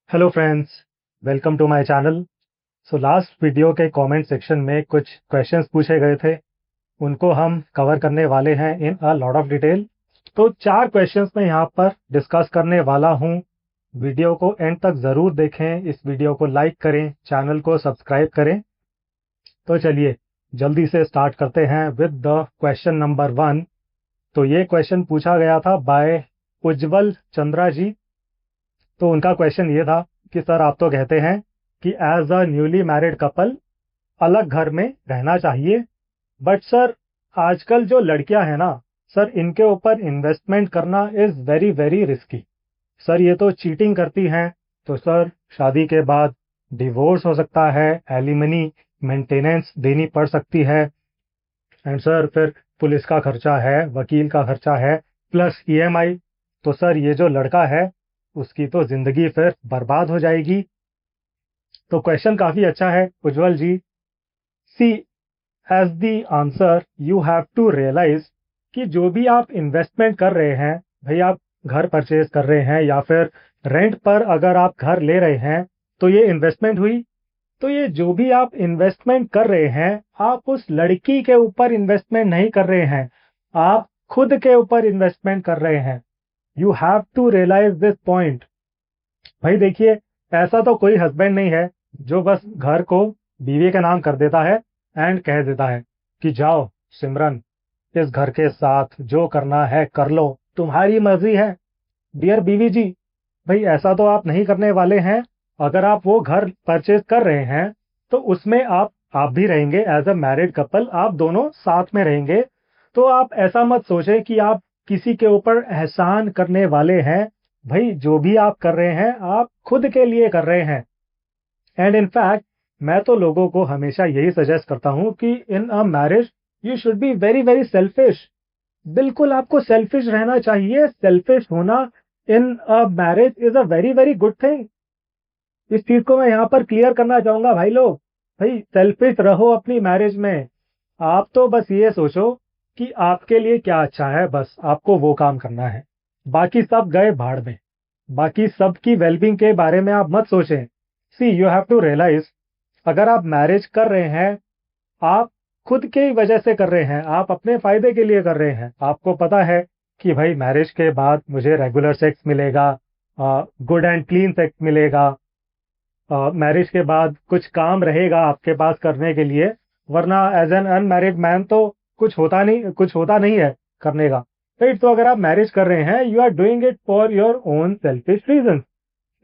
Hello friends, welcome to my channel. So last video के comment section में कुछ questions पूछे गए थे, उनको हम कवर करने वाले हैं इन अ लॉट ऑफ डिटेल। तो 4 क्वेश्चंस मैं यहाँ पर डिस्कस करने वाला हूँ। वीडियो को एंड तक ज़रूर देखें, इस वीडियो को लाइक करें, चैनल को सब्सक्राइब करें। तो चलिए जल्दी से स्टार्ट करते हैं विद द क्वेश्चन नंबर 1। तो ये क्वेश्चन पूछा गया था बाय उज्जवल चंद्रा जी। तो उनका क्वेश्चन ये था कि सर आप तो कहते हैं कि as a newly married couple अलग घर में रहना चाहिए, बट सर आजकल जो लड़कियां हैं ना सर, इनके ऊपर इन्वेस्टमेंट करना is very very risky. Sir ये तो चीटिंग करती हैं, तो सर शादी के बाद डिवोर्स हो सकता है, एलिमनी मेंटेनेंस देनी पड़ सकती है, एंड सर फिर पुलिस का खर्चा है, वकील का खर्चा है, प्लस ईएमआई। तो सर ये जो लड़का है उसकी तो जिंदगी फिर बर्बाद हो जाएगी। तो क्वेश्चन काफी अच्छा है Ujjwal ji. See, as the answer you have to realise कि जो भी आप इन्वेस्टमेंट कर रहे हैं, भाई आप घर परचेज कर रहे हैं या फिर रेंट पर अगर आप घर ले रहे हैं, तो ये इन्वेस्टमेंट हुई। तो ये जो भी आप इन्वेस्टमेंट कर रहे हैं, आप उस लड़की के ऊपर इन्वेस्टमेंट नहीं कर रहे हैं, आप खुद के ऊपर इन्वेस्टमेंट कर रहे हैं। You have to realize this point. भाई देखिए, ऐसा तो कोई हस्बैंड नहीं है जो बस घर को बीवी के नाम कर देता है एंड कह देता है कि जाओ सिमरन, इस घर के साथ जो करना है कर लो, तुम्हारी मर्जी है। डियर बीवी जी, भाई ऐसा तो आप नहीं करने वाले हैं। अगर आप वो घर परचेज कर रहे हैं तो उसमें आप भी रहेंगे एज अ मैरिड कपल, आप दोनों साथ में रहेंगे। तो आप ऐसा मत सोचें कि आप किसी के ऊपर एहसान करने वाले हैं। भाई जो भी आप कर रहे हैं आप खुद के लिए कर रहे हैं। एंड इन फैक्ट मैं तो लोगों को हमेशा यही सजेस्ट करता हूं कि in a marriage you should be very very selfish. बिल्कुल आपको सेल्फिश रहना चाहिए। सेल्फिश होना in a marriage is a very very good thing. इस चीज को मैं यहाँ पर क्लियर करना चाहूंगा भाई लोग। भाई सेल्फिश रहो अपनी मैरिज में। आप तो बस ये सोचो कि आपके लिए क्या अच्छा है, बस आपको वो काम करना है। बाकी सब गए भाड़ में। बाकी सबकी वेलबींग के बारे में आप मत सोचें। सी, यू हैव टू रियलाइज, अगर आप मैरिज कर रहे हैं, आप खुद के ही वजह से कर रहे हैं, आप अपने फायदे के लिए कर रहे हैं। आपको पता है कि भाई मैरिज के बाद मुझे रेगुलर सेक्स मिलेगा, गुड एंड क्लीन सेक्स मिलेगा, मैरिज के बाद कुछ काम रहेगा आपके पास करने के लिए, वरना एज एन अनमैरिड मैन तो कुछ होता नहीं है करने का। राइट? तो अगर आप मैरिज कर रहे हैं, you are doing it for your own selfish reason.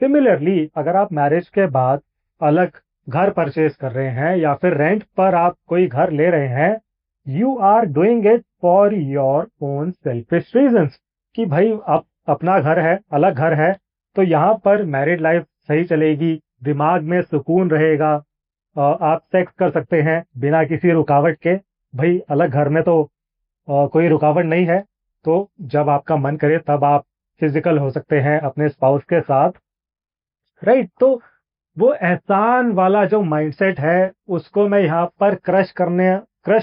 Similarly अगर आप मैरिज के बाद अलग घर परचेज कर रहे हैं या फिर रेंट पर आप कोई घर ले रहे हैं, you are doing it for your own selfish reasons. कि भाई आप अपना घर है, अलग घर है, तो यहाँ पर मैरिड लाइफ सही चलेगी, दिमाग में सुकून रहेगा, आप सेक्स कर सकते हैं बिना किसी रुकावट के। भाई अलग घर में तो कोई रुकावट नहीं है, तो जब आपका मन करे तब आप फिजिकल हो सकते हैं अपने स्पाउस के साथ। राइट? तो वो एहसान वाला जो माइंडसेट है उसको मैं यहाँ पर क्रश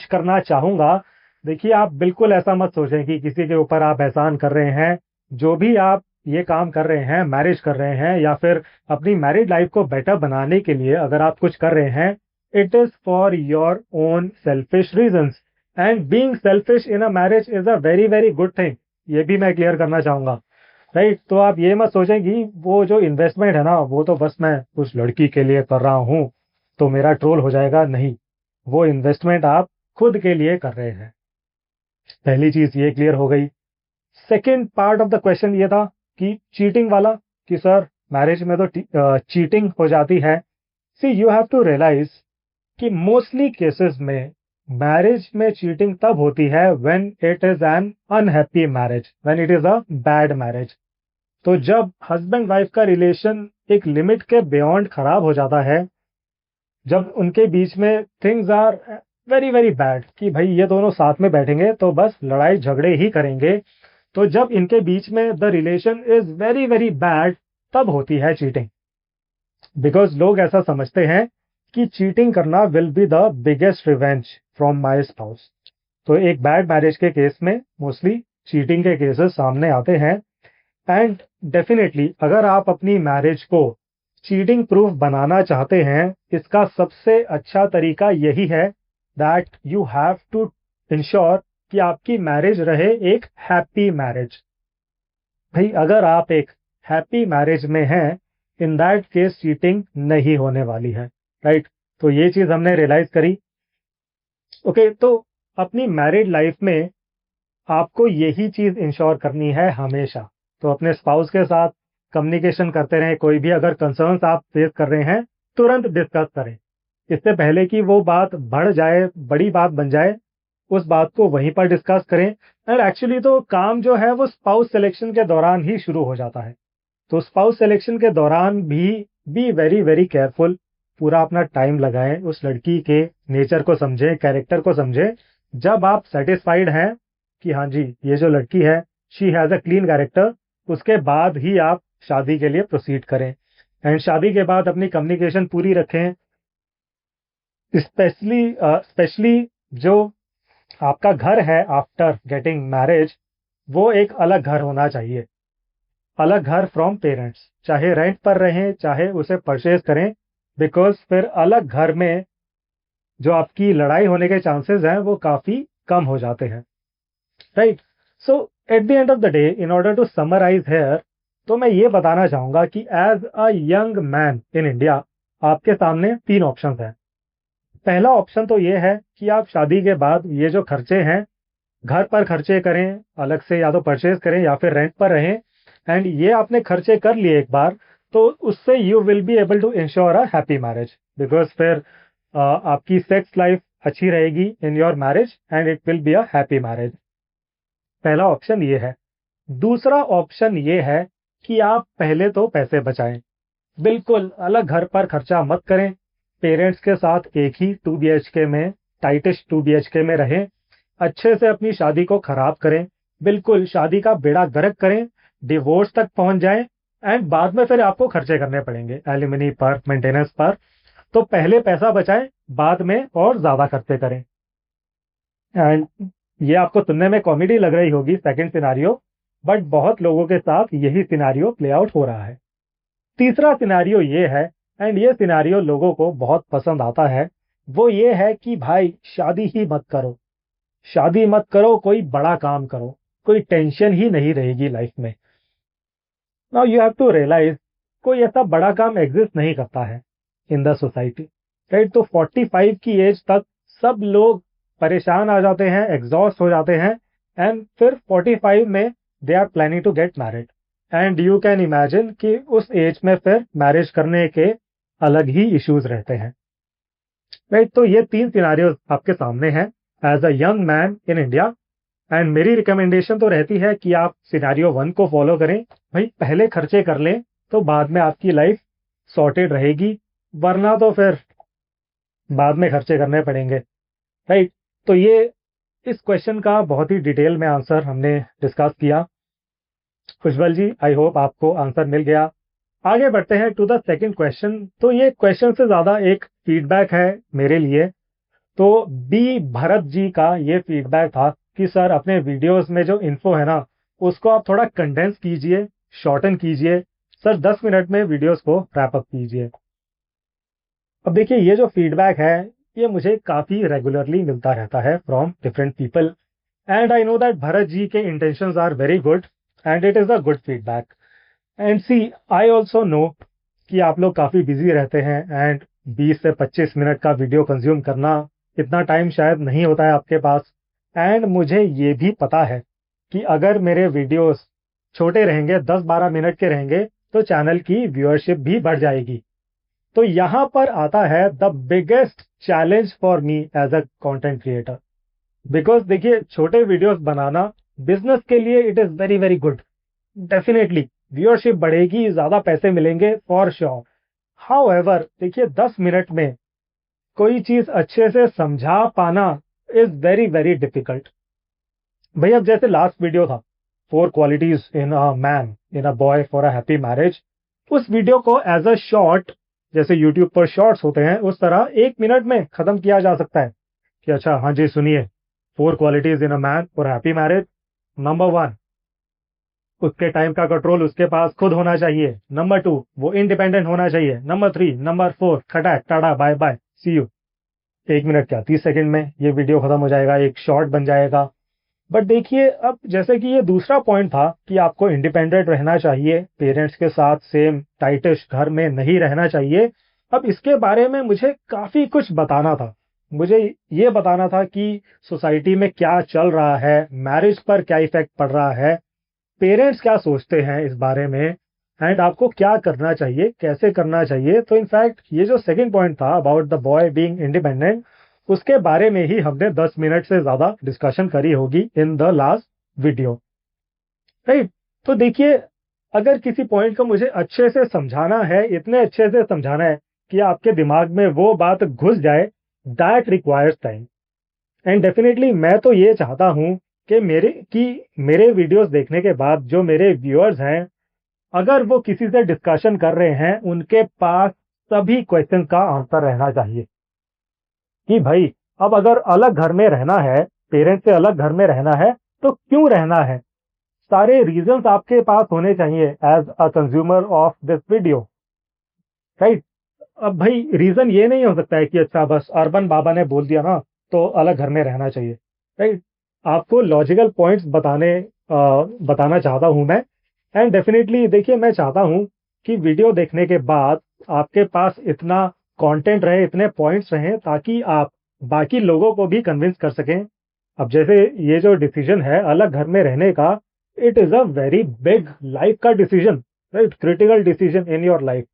करना चाहूंगा। देखिए, आप बिल्कुल ऐसा मत सोचें कि किसी के ऊपर आप एहसान कर रहे हैं। जो भी आप ये काम कर रहे हैं, मैरिज कर रहे हैं या फिर अपनी मैरिड लाइफ को बेटर बनाने के लिए अगर आप कुछ कर रहे हैं, it is for your own selfish reasons. And being selfish in a marriage is a very very good thing. ये भी मैं क्लियर करना चाहूंगा। राइट? तो आप ये मत सोचें कि वो जो इन्वेस्टमेंट है ना, वो तो बस मैं उस लड़की के लिए कर रहा हूं तो मेरा ट्रोल हो जाएगा। नहीं, वो इन्वेस्टमेंट आप खुद के लिए कर रहे हैं। पहली चीज ये क्लियर हो गई। Second part of the question ये था कि चीटिंग वाला, कि सर मैरिज में तो चीटिंग हो जाती है। See, you have to realise कि मोस्टली केसेस में मैरिज में चीटिंग तब होती है when it is an unhappy marriage, when it is a bad marriage. तो जब हस्बैंड वाइफ का रिलेशन एक लिमिट के बियॉन्ड खराब हो जाता है, जब उनके बीच में things are very very bad, कि भाई ये दोनों साथ में बैठेंगे तो बस लड़ाई झगड़े ही करेंगे, तो जब इनके बीच में the relation is very very bad, तब होती है चीटिंग। बिकॉज लोग ऐसा समझते हैं कि चीटिंग करना will be the biggest revenge from my spouse. तो एक बैड मैरिज के केस में मोस्टली चीटिंग के केसेस सामने आते हैं। एंड डेफिनेटली अगर आप अपनी मैरिज को चीटिंग प्रूफ बनाना चाहते हैं, इसका सबसे अच्छा तरीका यही है that you have to ensure कि आपकी मैरिज रहे एक हैप्पी मैरिज। भाई अगर आप एक हैप्पी मैरिज में हैं, इन दैट केस चीटिंग नहीं होने वाली है, राइट। तो ये चीज हमने रियलाइज करी। ओके, तो अपनी मैरिड लाइफ में आपको यही चीज इंश्योर करनी है हमेशा। तो अपने स्पाउस के साथ कम्युनिकेशन करते रहें, कोई भी अगर कंसर्न्स आप फेस कर रहे हैं तुरंत डिस्कस करें, इससे पहले कि वो बात बढ़ जाए, बड़ी बात बन जाए। उस बात को वहीं पर डिस्कस करें। एंड एक्चुअली तो काम जो है वो स्पाउस सिलेक्शन के दौरान ही शुरू हो जाता है। तो स्पाउस सिलेक्शन के दौरान भी बी वेरी वेरी केयरफुल। पूरा अपना टाइम लगाएं, उस लड़की के नेचर को समझें, कैरेक्टर को समझें। जब आप सेटिस्फाइड हैं कि हाँ जी ये जो लड़की है she has a clean character, उसके बाद ही आप शादी के लिए प्रोसीड करें। एंड शादी के बाद अपनी कम्युनिकेशन पूरी रखें। स्पेशली जो आपका घर है आफ्टर गेटिंग मैरिज, वो एक अलग घर होना चाहिए। अलग घर फ्रॉम पेरेंट्स, चाहे रेंट पर रहें चाहे उसे परचेज करें, बिकॉज फिर अलग घर में जो आपकी लड़ाई होने के चांसेस हैं वो काफी कम हो जाते हैं, right. So at the end of the day, in order to summarize here, तो मैं ये बताना चाहूंगा कि as a young man in India आपके सामने तीन ऑप्शन हैं। पहला ऑप्शन तो ये है कि आप शादी के बाद ये जो खर्चे हैं घर पर खर्चे करें, अलग से या तो परचेज करें या फिर रेंट पर रहें। एंड ये आपने खर्चे कर लिए एक बार, तो उससे you will be able to ensure a happy marriage, because फिर आपकी सेक्स लाइफ अच्छी रहेगी in your marriage and it will be a happy marriage. पहला ऑप्शन ये है। दूसरा ऑप्शन ये है कि आप पहले तो पैसे बचाएं, बिल्कुल अलग घर पर खर्चा मत करें। पेरेंट्स के साथ एक ही 2 BHK में, टाइटेस्ट 2 BHK में रहें। अच्छे से अपनी शादी को खराब करें, बिल्कुल शादी का बेड़ा गर्क करें, डिवोर्स तक पहुंच जाएं। एंड बाद में फिर आपको खर्चे करने पड़ेंगे एलिमनी पर, मेंटेनेंस पर। तो पहले पैसा बचाएं, बाद में और ज्यादा खर्चे करें। एंड ये आपको सुनने में कॉमेडी लग रही होगी सेकंड सिनारियो, बट बहुत लोगों के साथ यही सिनारियो प्ले आउट हो रहा है। तीसरा सिनारियो ये है, एंड ये सिनारियो लोगों को बहुत पसंद आता है। वो ये है कि भाई शादी ही मत करो, शादी मत करो, कोई बड़ा काम करो, कोई टेंशन ही नहीं रहेगी लाइफ में। Now you have to realize, कोई ऐसा बड़ा काम एग्जिस्ट नहीं करता है इन द सोसाइटी, राइट। तो 45 की एज तक सब लोग परेशान आ जाते हैं, एग्जॉस्ट हो जाते हैं। एंड फिर 45 में they are planning to get married. And you can imagine कि उस एज में फिर मैरिज करने के अलग ही इश्यूज रहते हैं, राइट। तो ये तीन सिनारियोज आपके सामने हैं as a young man in India. And मेरी रिकमेंडेशन तो रहती है कि आप सिनारियो 1 को फॉलो करें। भाई पहले खर्चे कर लें, तो बाद में आपकी लाइफ सॉर्टेड रहेगी। वरना तो फिर बाद में खर्चे करने पड़ेंगे, राइट। तो ये इस क्वेश्चन का बहुत ही डिटेल में आंसर हमने डिस्कस किया। खुशबल जी, आई होप आपको आंसर मिल गया। आगे बढ़ते हैं टू द सेकंड क्वेश्चन। तो ये क्वेश्चन से ज्यादा एक फीडबैक है मेरे लिए। तो बी भरत जी का ये फीडबैक था कि सर अपने वीडियोस में जो इन्फो है ना, उसको आप थोड़ा कंडेंस कीजिए, शॉर्टन कीजिए। सर 10 मिनट में वीडियोस को रैप अप कीजिए। अब देखिए ये जो फीडबैक है ये मुझे काफी रेगुलरली मिलता रहता है from different people. And I know that Bharat ji के intentions are very good and it is a good feedback. And see, I also know कि आप लोग काफी बिजी रहते हैं एंड 20 से 25 मिनट का वीडियो कंज्यूम करना, इतना टाइम शायद नहीं होता है आपके पास। एंड मुझे ये भी पता है कि अगर मेरे वीडियोस छोटे रहेंगे, 10-12 मिनट के रहेंगे, तो चैनल की व्यूअरशिप भी बढ़ जाएगी। तो यहां पर आता है the biggest challenge for me as a content creator. Because देखिए छोटे वीडियोस बनाना बिजनेस के लिए it is very very good, definitely viewership बढ़ेगी, ज्यादा पैसे मिलेंगे फॉर श्योर। हाउएवर देखिए 10 मिनट में कोई चीज अच्छे से समझा पाना इज वेरी वेरी डिफिकल्ट। भाई अब जैसे लास्ट वीडियो था, 4 qualities in a man in a boy for a happy marriage, उस वीडियो को एज अ शॉर्ट, जैसे यूट्यूब पर शॉर्ट्स होते हैं उस तरह 1 मिनट में खत्म किया जा सकता है कि अच्छा हाँ जी सुनिए, 4 qualities in a man for happy marriage. Number 1, उसके टाइम का कंट्रोल उसके पास खुद होना चाहिए। नंबर 2, वो इंडिपेंडेंट होना चाहिए। नंबर 3, नंबर 4, खटाक tata bye bye see you. 1 minute क्या 30 सेकंड में ये वीडियो खत्म हो जाएगा, एक शॉर्ट बन जाएगा। बट देखिए, अब जैसे कि ये दूसरा पॉइंट था कि आपको इंडिपेंडेंट रहना चाहिए, पेरेंट्स के साथ सेम टाइटिश घर में नहीं रहना चाहिए। अब इसके बारे में मुझे काफी कुछ बताना था। मुझे ये बताना था कि सोसाइटी में क्या चल रहा है, मैरिज पर क्या इफेक्ट पड़ रहा है, पेरेंट्स क्या सोचते हैं इस बारे में, एंड आपको क्या करना चाहिए, कैसे करना चाहिए। तो इनफैक्ट ये जो सेकंड पॉइंट था about the boy being independent, उसके बारे में ही हमने 10 मिनट से ज्यादा डिस्कशन करी होगी in the last video, right. तो देखिए, अगर किसी पॉइंट को मुझे अच्छे से समझाना है, इतने अच्छे से समझाना है कि आपके दिमाग में वो बात घुस जाए, that requires time. And definitely मैं तो ये चाहता हूं कि मेरे वीडियोस देखने के बाद जो मेरे व्यूअर्स हैं, अगर वो किसी से डिस्कशन कर रहे हैं, उनके पास सभी क्वेश्चन का आंसर रहना चाहिए कि भाई, अब अगर अलग घर में रहना है, पेरेंट्स से अलग घर में रहना है, तो क्यों रहना है, सारे रीजंस आपके पास होने चाहिए as a consumer of this video, right. अब भाई रीजन ये नहीं हो सकता है कि अच्छा बस अर्बन बाबा ने बोल दिया ना तो अलग घर में रहना चाहिए, राइट। आपको लॉजिकल पॉइंट्स बताना चाहता हूं मैं। एंड डेफिनेटली देखिए, मैं चाहता हूं कि वीडियो देखने के बाद आपके पास इतना कंटेंट रहे, इतने पॉइंट्स रहें, ताकि आप बाकी लोगों को भी कन्विंस कर सकें। अब जैसे ये जो डिसीजन है अलग घर में रहने का, it is a very big life का decision, right, critical decision in your life.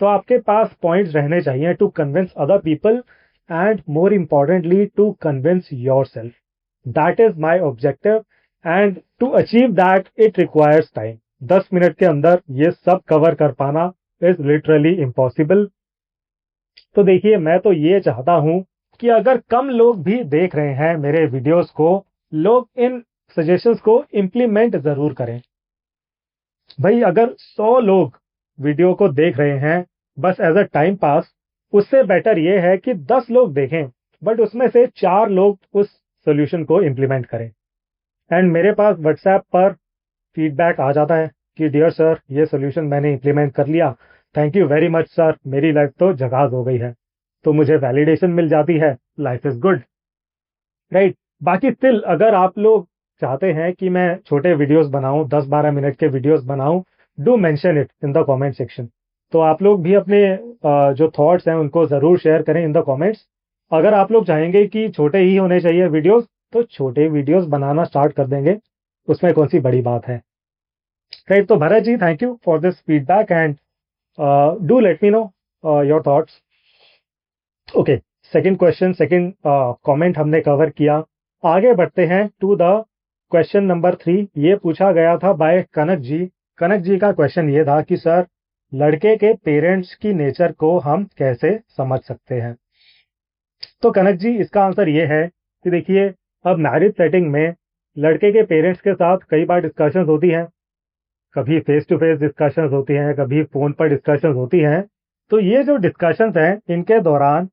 तो आपके पास पॉइंट्स रहने चाहिए to convince other people, and more importantly to convince yourself. That is my objective, and to achieve that it requires time. 10 minute के अंदर ये सब cover कर पाना इज लिटरली इम्पॉसिबल। तो देखिए, मैं तो ये चाहता हूं कि अगर कम लोग भी देख रहे हैं मेरे वीडियोस को, लोग इन सजेशंस को इम्प्लीमेंट जरूर करें। भाई अगर 100 लोग वीडियो को देख रहे हैं बस एज अ टाइम पास, उससे बेटर ये है कि 10 लोग देखें बट उसमें से 4 लोग उस सोल्यूशन को इम्प्लीमेंट करें। एंड मेरे पास व्हाट्सएप पर फीडबैक आ जाता है कि डियर सर, ये सोल्यूशन मैंने इम्प्लीमेंट कर लिया, thank you very much sir, मेरी लाइफ तो जगाज हो गई है। तो मुझे वैलिडेशन मिल जाती है, लाइफ इज गुड, राइट। बाकी स्टिल अगर आप लोग चाहते हैं कि मैं छोटे वीडियोस बनाऊं, 10-12 मिनट के वीडियोस बनाऊं, do mention it in the comment section. तो आप लोग भी अपने जो थॉट्स हैं उनको जरूर शेयर करें इन द कमेंट्स। अगर आप लोग चाहेंगे कि छोटे ही होने चाहिए वीडियोस, तो छोटे वीडियोस बनाना स्टार्ट कर देंगे, उसमें कौन सी बड़ी बात है, राइट। तो Bharat ji, thank you for this feedback, and do let me know your thoughts. Okay, second question, second comment हमने कवर किया। आगे बढ़ते हैं टू द क्वेश्चन नंबर 3। ये पूछा गया था बाय कनक जी। कनक जी का क्वेश्चन ये था कि सर, लड़के के पेरेंट्स की नेचर को हम कैसे समझ सकते हैं। तो कनक जी, इसका आंसर ये है कि देखिए, अब मैरिज सेटिंग में लड़के के पेरेंट्स के साथ कई बार डिस्कशंस होती हैं, कभी फेस टू फेस डिस्कशंस होती हैं, कभी फोन पर डिस्कशंस होती हैं। तो ये जो डिस्कशंस हैं, इनके दौरान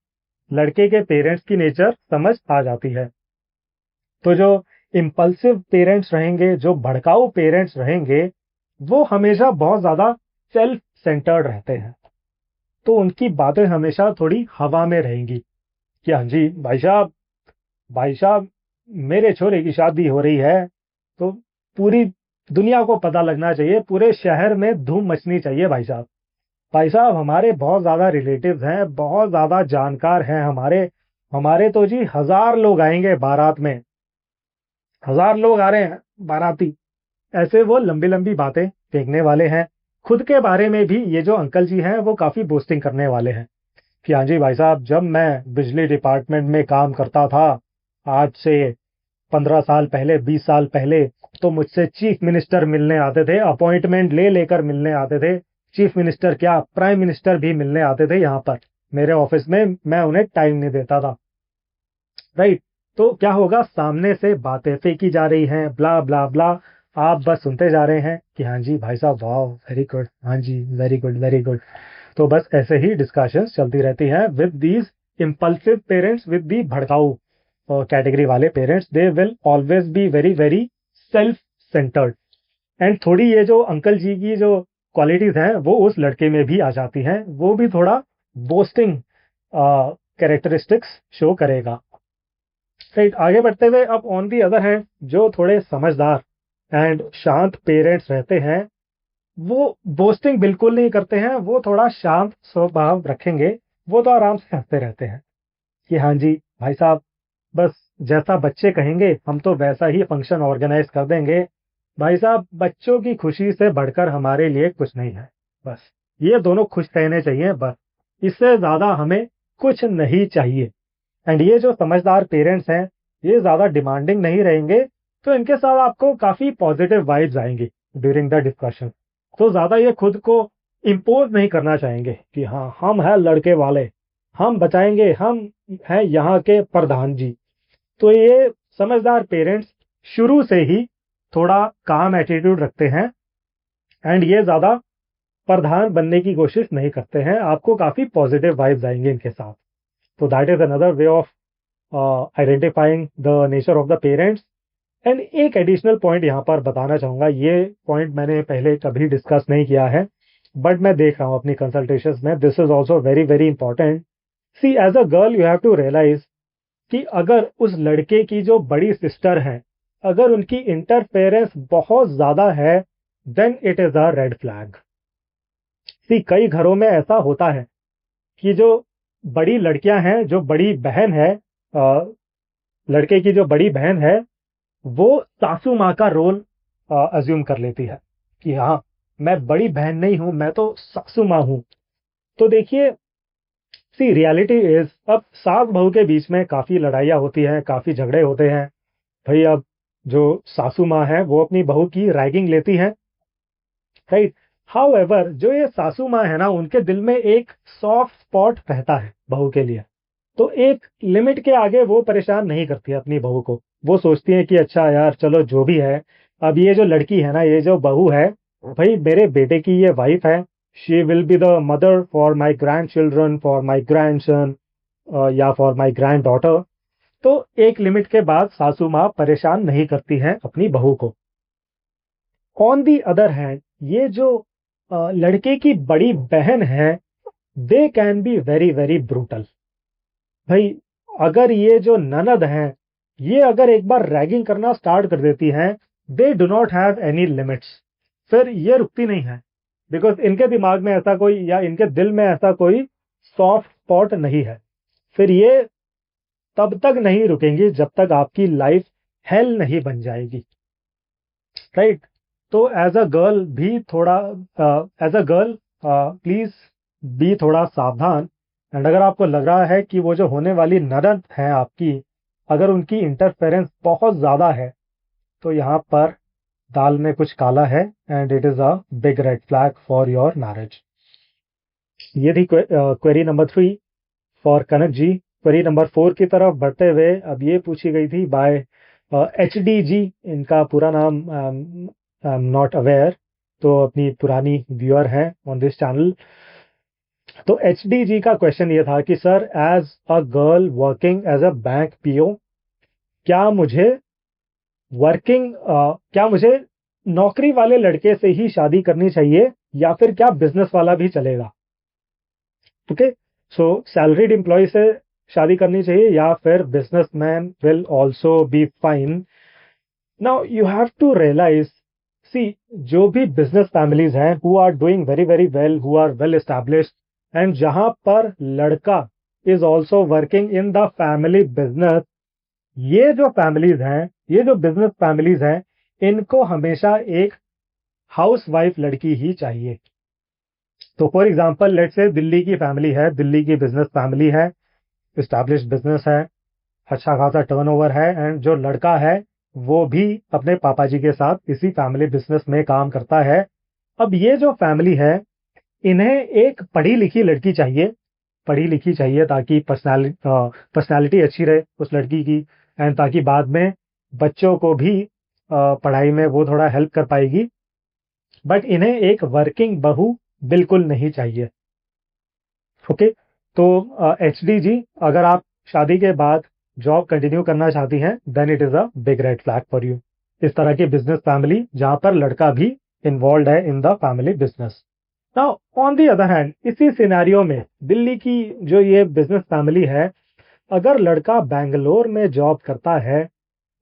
लड़के के पेरेंट्स की नेचर समझ आ जाती है। तो जो इम्पल्सिव पेरेंट्स रहेंगे, जो भड़काऊ पेरेंट्स रहेंगे, वो हमेशा बहुत ज्यादा सेल्फ सेंटर्ड रहते हैं। तो उनकी बातें हमेशा थोड़ी हवा में रहेंगी कि हाँ जी भाई साहब मेरे छोरे की शादी हो रही है, तो पूरी दुनिया को पता लगना चाहिए, पूरे शहर में धूम मचनी चाहिए भाई साहब हमारे बहुत ज्यादा रिलेटिव्स हैं, बहुत ज्यादा जानकार हैं हमारे हमारे तो जी 1000 लोग आएंगे बारात में, 1000 लोग आ रहे हैं बाराती। ऐसे वो लंबी लंबी बातें फेंकने वाले हैं। खुद के बारे में भी ये जो अंकल जी हैं, वो काफी बोस्टिंग करने वाले हैं कि हाँ जी भाई साहब, जब मैं बिजली डिपार्टमेंट में काम करता था, आज से 15 साल पहले, 20 साल पहले, तो मुझसे चीफ मिनिस्टर मिलने आते थे, अपॉइंटमेंट ले लेकर मिलने आते थे। चीफ मिनिस्टर क्या, प्राइम मिनिस्टर भी मिलने आते थे यहाँ पर मेरे ऑफिस में, मैं उन्हें टाइम नहीं देता था, राइट। तो क्या होगा, सामने से बातें फेंकी जा रही हैं, ब्ला ब्ला ब्ला, आप बस सुनते जा रहे हैं कि हाँ जी भाई साहब, वाह वेरी गुड, हाँ जी वेरी गुड वेरी गुड। तो बस ऐसे ही डिस्कशंस चलती रहती हैं with these impulsive parents, with the भड़काऊ कैटेगरी वाले parents. They will always be very very self centred, and थोड़ी ये जो अंकल जी की जो क्वालिटीज हैं वो उस लड़के में भी आ जाती हैं, वो भी थोड़ा बोस्टिंग कैरेक्टरिस्टिक्स शो करेगा। राइट, आगे बढ़ते हुए अब ऑन दी अदर हैंड जो थोड़े समझदार एंड शांत पेरेंट्स रहते हैं वो बोस्टिंग बिल्कुल नहीं करते हैं, वो थोड़ा शांत स्वभाव रखेंगे। वो तो आराम से हंसते रहते हैं कि हाँ जी भाई साहब, बस जैसा बच्चे कहेंगे हम तो वैसा ही फंक्शन ऑर्गेनाइज कर देंगे। भाई साहब, बच्चों की खुशी से बढ़कर हमारे लिए कुछ नहीं है, बस ये दोनों खुश रहने चाहिए, बस इससे ज्यादा हमें कुछ नहीं चाहिए। एंड ये जो समझदार पेरेंट्स हैं ये ज्यादा डिमांडिंग नहीं रहेंगे, तो इनके साथ आपको काफी पॉजिटिव वाइब्स आएंगी ड्यूरिंग द डिस्कशन। तो ज्यादा ये खुद को इम्पोज नहीं करना चाहेंगे कि हाँ हम हैं लड़के वाले, हम बचाएंगे, हम हैं यहाँ के प्रधान जी। तो ये समझदार पेरेंट्स शुरू से ही थोड़ा काम एटीट्यूड रखते हैं एंड ये ज्यादा प्रधान बनने की कोशिश नहीं करते हैं, आपको काफी पॉजिटिव वाइब्स आएंगे इनके साथ। तो that is another way of identifying the nature of the parents. And एक एडिशनल पॉइंट यहाँ पर बताना चाहूंगा, ये पॉइंट मैंने पहले कभी डिस्कस नहीं किया है बट मैं देख रहा हूँ अपनी कंसल्टेशंस में, this is also very very important. See as a girl you have to realise कि अगर उस लड़के की जो बड़ी सिस्टर है अगर उनकी इंटरफेरेंस बहुत ज्यादा है then it is a red flag. See कई घरों में ऐसा होता है कि जो बड़ी लड़कियां हैं, जो बड़ी बहन है, लड़के की जो बड़ी बहन है वो सासू माँ का रोल अज्यूम कर लेती है कि हाँ मैं बड़ी बहन नहीं हूं, मैं तो सासू माँ हूं। तो देखिए, सी रियलिटी इज अब सास बहू के बीच में काफी लड़ाइयाँ होती हैं, काफी झगड़े होते हैं। भाई अब जो सासू माँ है वो अपनी बहू की रैगिंग लेती हैं, राइट। हाउएवर जो ये सासू माँ है ना उनके दिल में एक सॉफ्ट स्पॉट रहता है बहू के लिए। तो एक लिमिट के आगे वो परेशान नहीं करती है अपनी बहू को, वो सोचती है कि अच्छा यार चलो जो भी है, अब ये जो लड़की है ना, ये जो बहू है, भाई मेरे बेटे की ये वाइफ है, she will be the mother for my grand children, for my grand son या फॉर माई ग्रैंड डॉटर। तो एक लिमिट के बाद सासू माँ परेशान नहीं करती है अपनी बहू को। ऑन दी अदर हैंड ये जो लड़के की बड़ी बहन है they can be very very brutal. भाई अगर ये जो ननद हैं ये अगर एक बार रैगिंग करना स्टार्ट कर देती हैं, they do not have any limits, फिर ये रुकती नहीं है। बिकॉज इनके दिमाग में ऐसा कोई या इनके दिल में ऐसा कोई सॉफ्ट स्पॉट नहीं है, फिर ये तब तक नहीं रुकेंगी जब तक आपकी लाइफ हेल नहीं बन जाएगी, राइट। तो एज अ गर्ल भी थोड़ा, as a girl please be थोड़ा सावधान। एंड अगर आपको लग रहा है कि वो जो होने वाली ननद है आपकी, अगर उनकी इंटरफेरेंस बहुत ज्यादा है तो यहाँ पर दाल में कुछ काला है and it is a big red flag for your marriage. ये थी query number 3 for Kanak ji. Query number 4 की तरफ बढ़ते हुए अब ये पूछी गई थी बाय HD जी, इनका पूरा नाम आई एम नॉट अवेयर, तो अपनी पुरानी व्यूअर है ऑन दिस चैनल। तो HD जी का क्वेश्चन ये था कि sir as a girl working as a bank PO, क्या मुझे क्या मुझे नौकरी वाले लड़के से ही शादी करनी चाहिए या फिर क्या बिजनेस वाला भी चलेगा? ओके, सो सैलरीड एम्प्लॉय से शादी करनी चाहिए या फिर businessman will also be fine. Now you have to realise, see जो भी बिजनेस फैमिलीज हैं who are doing very very well, who are well established and जहां पर लड़का is also working in the family business, ये जो families हैं, ये जो बिजनेस फैमिलीज हैं, इनको हमेशा एक हाउस वाइफ लड़की ही चाहिए। तो for example let's say Delhi की फैमिली है, दिल्ली की बिजनेस फैमिली है, एस्टैब्लिश्ड बिजनेस है, अच्छा खासा टर्नओवर है एंड जो लड़का है वो भी अपने पापा जी के साथ इसी फैमिली बिजनेस में काम करता है। अब ये जो फैमिली है इन्हें एक पढ़ी लिखी लड़की चाहिए, पढ़ी लिखी चाहिए ताकि पर्सनालिटी अच्छी रहे उस लड़की की एंड ताकि बाद में बच्चों को भी पढ़ाई में वो थोड़ा हेल्प कर पाएगी। बट इन्हें एक वर्किंग बहू बिल्कुल नहीं चाहिए। ओके, तो HD जी, अगर आप शादी के बाद जॉब कंटिन्यू करना चाहती हैं then it is a big red flag for you. इस तरह की बिजनेस फैमिली जहां पर लड़का भी इन्वॉल्व है इन the family business. Now on the other hand, इसी सिनेरियो में दिल्ली की जो ये बिजनेस फैमिली है, अगर लड़का बैंगलोर में जॉब करता है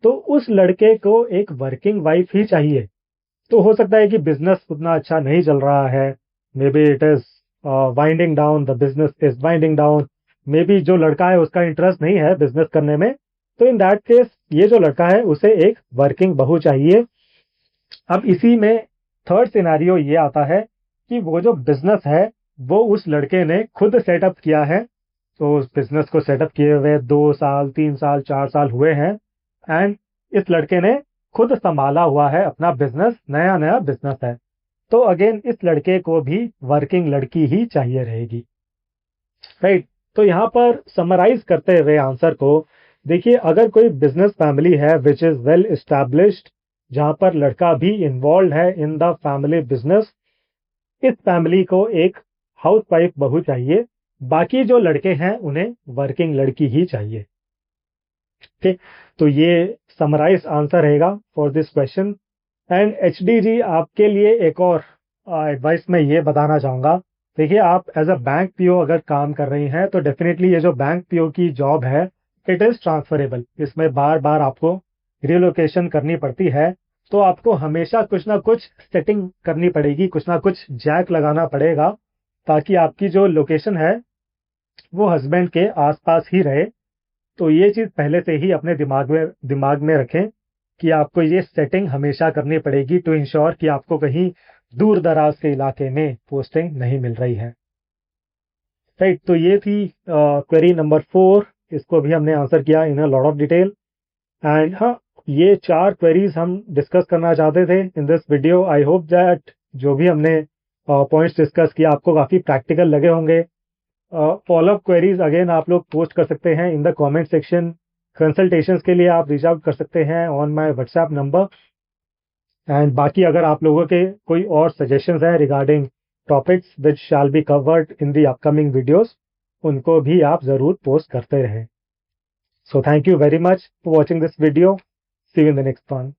तो उस लड़के को एक वर्किंग वाइफ ही चाहिए। तो हो सकता है कि बिजनेस उतना अच्छा नहीं चल रहा है, may be it is winding down, the business is winding down, may be जो लड़का है उसका इंटरेस्ट नहीं है बिजनेस करने में, तो इन दैट केस ये जो लड़का है उसे एक वर्किंग बहू चाहिए। अब इसी में थर्ड सिनेरियो ये आता है कि वो जो बिजनेस है वो उस लड़के ने खुद सेटअप किया है, तो उस बिजनेस को सेटअप किए हुए 2 साल 3 साल 4 साल हुए हैं, एंड इस लड़के ने खुद संभाला हुआ है अपना बिजनेस, नया नया बिजनेस है। तो अगेन इस लड़के को भी वर्किंग लड़की ही चाहिए रहेगी, राइट। तो यहाँ पर समराइज करते हुए आंसर को देखिए, अगर कोई बिजनेस फैमिली है विच इज वेल एस्टैब्लिश्ड, जहां पर लड़का भी इन्वॉल्व है इन द फैमिली बिजनेस, इस फैमिली को एक हाउस वाइफ बहू चाहिए, बाकी जो लड़के हैं उन्हें वर्किंग लड़की ही चाहिए। ठीक, तो ये समराइज आंसर रहेगा for this question. And HD ji, आपके लिए एक और एडवाइस मैं ये बताना चाहूंगा। देखिए, आप एज अ बैंक पीओ अगर काम कर रही हैं तो डेफिनेटली ये जो बैंक पीओ की जॉब है इट इज ट्रांसफरेबल, इसमें बार बार आपको रिलोकेशन करनी पड़ती है, तो आपको हमेशा कुछ ना कुछ सेटिंग करनी पड़ेगी, कुछ ना कुछ जैक लगाना पड़ेगा, ताकि आपकी जो लोकेशन है वो हस्बैंड के आसपास ही रहे। तो ये चीज पहले से ही अपने दिमाग में रखें कि आपको ये सेटिंग हमेशा करनी पड़ेगी टू इंश्योर कि आपको कहीं दूर दराज के इलाके में पोस्टिंग नहीं मिल रही है, राइट। तो ये थी क्वेरी नंबर 4, इसको भी हमने आंसर किया in a lot of detail. And हाँ, ये 4 क्वेरीज हम डिस्कस करना चाहते थे in this video. I hope that जो भी हमने पॉइंट्स डिस्कस किया आपको काफी प्रैक्टिकल लगे होंगे। फॉलोअप क्वेरीज अगेन आप लोग पोस्ट कर सकते हैं in the comment section. Consultations के लिए आप रीच आउट कर सकते हैं on my WhatsApp number. And बाकी अगर आप लोगों के कोई और सजेशंस हैं regarding topics which shall be covered in the upcoming videos, उनको भी आप जरूर पोस्ट करते रहें। So thank you very much for watching this video. See you in the next one.